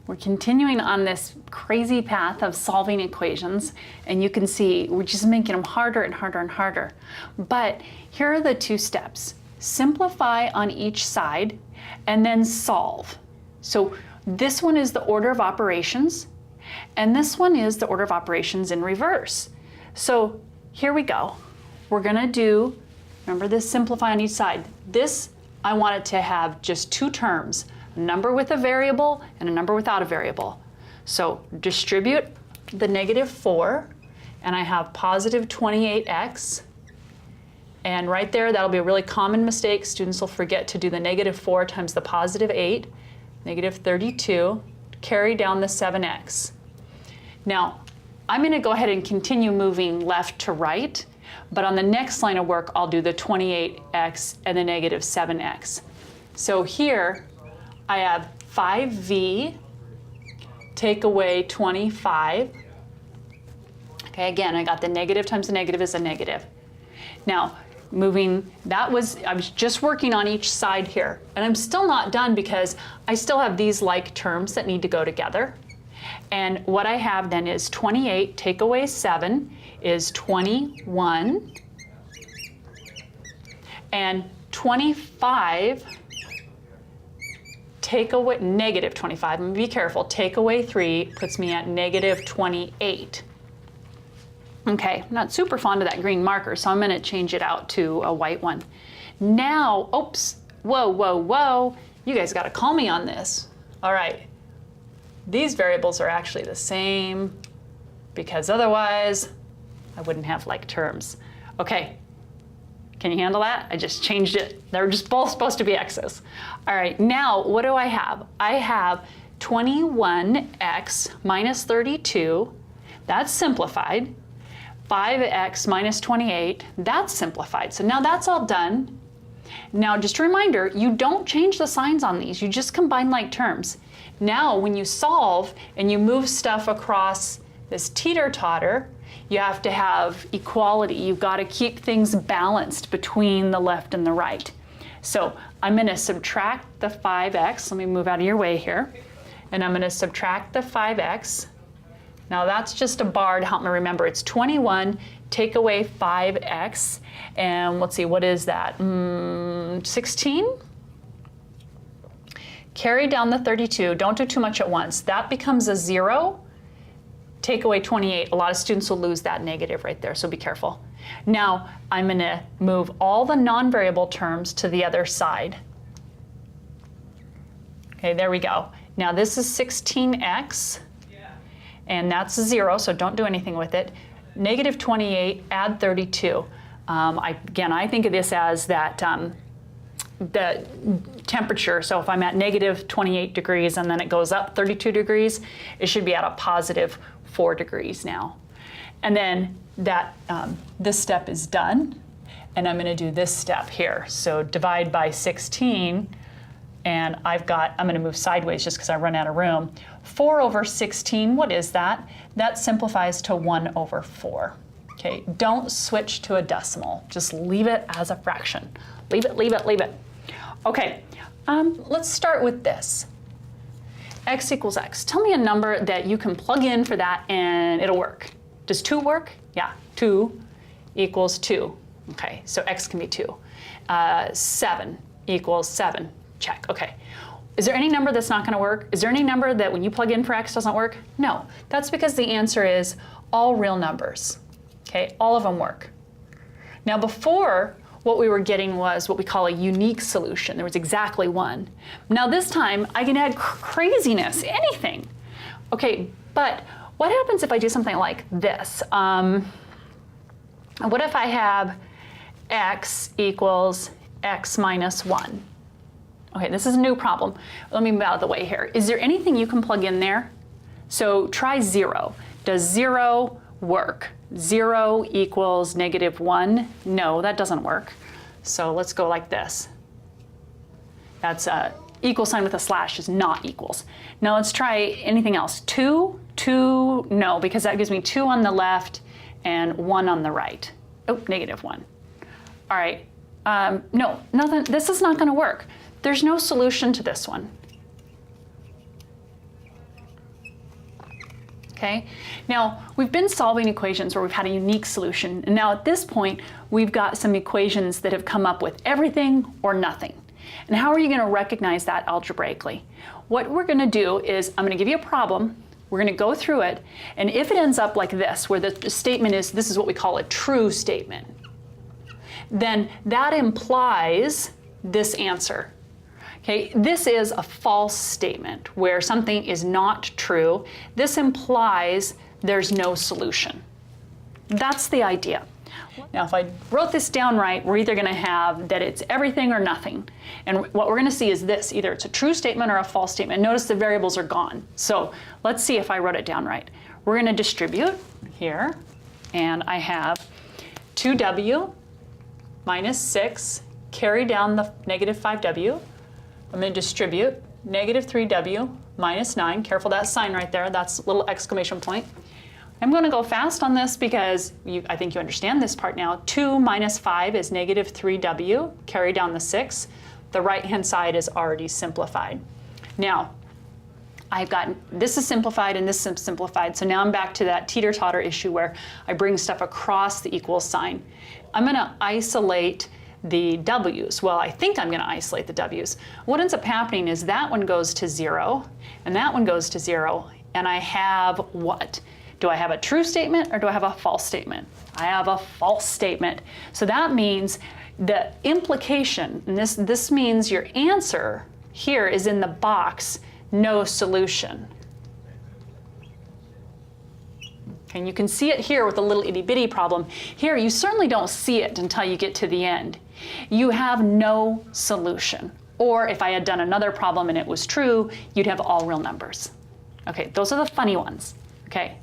We're continuing on this crazy path of solving equations, and you can see we're just making them harder and harder and harder. But here are the two steps. Simplify on each side, and then solve. So this one is the order of operations, and this one is the order of operations in reverse. So here we go. We're gonna do, remember this, simplify on each side. This, I want it to have just two terms, a number with a variable and a number without a variable. So distribute the -4, and I have positive 28x. And right there, that'll be a really common mistake. Students will forget to do the -4 times the positive 8, -32, carry down the 7x. Now, I'm gonna go ahead and continue moving left to right, but on the next line of work, I'll do the 28x and the -7x. So here, I have 5v, take away 25. Okay, again, I got the negative times the negative is a negative. Now, moving, I was just working on each side here, and I'm still not done because I still have these like terms that need to go together. And what I have then is 28 take away 7 is 21, and 25 take away, -25, I'm gonna be careful, take away 3 puts me at -28. Okay, I'm not super fond of that green marker, so I'm gonna change it out to a white one. Now, oops, whoa, whoa, whoa, you guys gotta call me on this. All right, these variables are actually the same because otherwise I wouldn't have like terms. Okay, can you handle that? I just changed it. They're just both supposed to be x's. All right, now what do I have? I have 21x minus 32, that's simplified. 5x minus 28, that's simplified. So now that's all done. Now just a reminder, you don't change the signs on these, you just combine like terms. Now when you solve and you move stuff across this teeter-totter, you have to have equality. You've got to keep things balanced between the left and the right. So I'm going to subtract the 5x. Let me move out of your way here. And I'm going to subtract the 5x. Now that's just a bar to help me remember. It's 21, take away 5x, and let's see, what is that? 16? Carry down the 32, don't do too much at once. That becomes a 0. Take away 28, a lot of students will lose that negative right there, so be careful. Now I'm gonna move all the non-variable terms to the other side. Okay, there we go. Now this is 16x. And that's 0, so don't do anything with it. -28, add 32. Again, I think of this as that the temperature. So if I'm at -28 degrees and then it goes up 32 degrees, it should be at a positive 4 degrees now. And then that this step is done, and I'm going to do this step here. So divide by 16. And I'm going to move sideways just because I run out of room. 4 over 16, what is that? That simplifies to 1 over 4. Okay, don't switch to a decimal. Just leave it as a fraction. Leave it, leave it, leave it. Okay, let's start with this. X equals X. Tell me a number that you can plug in for that and it'll work. Does 2 work? Yeah, 2 equals 2. Okay, so X can be 2. 7 equals 7. Check, okay. Is there any number that's not gonna work? Is there any number that when you plug in for X doesn't work? No, that's because the answer is all real numbers, okay? All of them work. Now before, what we were getting was what we call a unique solution. There was exactly one. Now this time, I can add craziness, anything. Okay, but what happens if I do something like this? What if I have X equals X minus 1? Okay, this is a new problem. Let me move out of the way here. Is there anything you can plug in there? So try 0. Does 0 work? 0 equals -1? No, that doesn't work. So let's go like this. That's a equal sign with a slash is not equals. Now let's try anything else. 2, no, because that gives me 2 on the left and 1 on the right. Oh, -1. All right, no, nothing, this is not gonna work. There's no solution to this one. Okay, now we've been solving equations where we've had a unique solution, and now at this point we've got some equations that have come up with everything or nothing. And how are you going to recognize that algebraically? What we're going to do is I'm going to give you a problem, we're going to go through it, and if it ends up like this, where the statement is, this is what we call a true statement, then that implies this answer. Okay, this is a false statement where something is not true. This implies there's no solution. That's the idea. Now, if I wrote this down right, we're either going to have that it's everything or nothing. And what we're going to see is this, either it's a true statement or a false statement. Notice the variables are gone. So let's see if I wrote it down right. We're going to distribute here, and I have 2w minus 6 carry down the negative 5w. I'm going to distribute negative 3w minus 9. Careful that sign right there. That's a little exclamation point. I'm going to go fast on this because I think you understand this part now. 2 minus 5 is negative 3w. Carry down the 6. The right-hand side is already simplified. Now, I've got this is simplified and this is simplified. So now I'm back to that teeter-totter issue where I bring stuff across the equal sign. I'm going to isolate the w's. Well, I think I'm going to isolate the w's. What ends up happening is that one goes to 0, and that one goes to 0, and I have what? Do I have a true statement or do I have a false statement? I have a false statement. So that means the implication, and this means your answer here is in the box, no solution. And you can see it here with a little itty bitty problem. Here, you certainly don't see it until you get to the end. You have no solution. Or if I had done another problem and it was true, you'd have all real numbers. Okay, those are the funny ones. Okay.